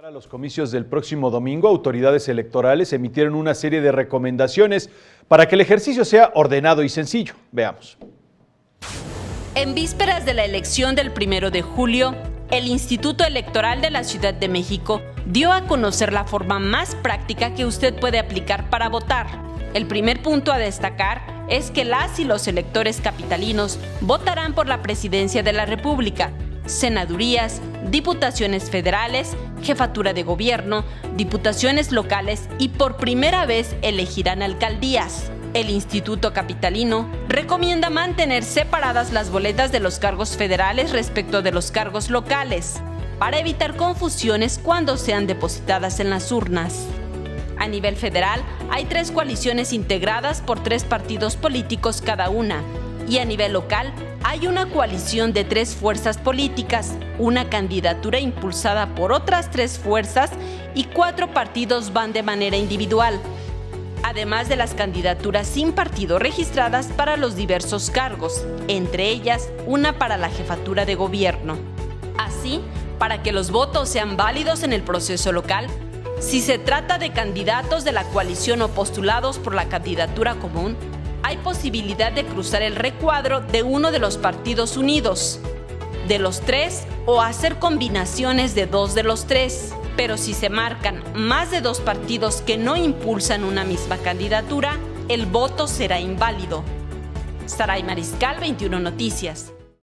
Para los comicios del próximo domingo, autoridades electorales emitieron una serie de recomendaciones para que el ejercicio sea ordenado y sencillo. Veamos. En vísperas de la elección del 1 de julio, el Instituto Electoral de la Ciudad de México dio a conocer la forma más práctica que usted puede aplicar para votar. El primer punto a destacar es que las y los electores capitalinos votarán por la presidencia de la República, senadurías, diputaciones federales, jefatura de gobierno, diputaciones locales y por primera vez elegirán alcaldías. El Instituto Capitalino recomienda mantener separadas las boletas de los cargos federales respecto de los cargos locales, para evitar confusiones cuando sean depositadas en las urnas. A nivel federal, hay 3 coaliciones integradas por 3 partidos políticos cada una, y a nivel local, hay una coalición de 3 fuerzas políticas, una candidatura impulsada por otras 3 fuerzas y 4 partidos van de manera individual, además de las candidaturas sin partido registradas para los diversos cargos, entre ellas una para la jefatura de gobierno. Así, para que los votos sean válidos en el proceso local, si se trata de candidatos de la coalición o postulados por la candidatura común, hay posibilidad de cruzar el recuadro de uno de los partidos unidos, de los 3 o hacer combinaciones de 2 de los 3. Pero si se marcan más de 2 partidos que no impulsan una misma candidatura, el voto será inválido. Saray Mariscal, 21 Noticias.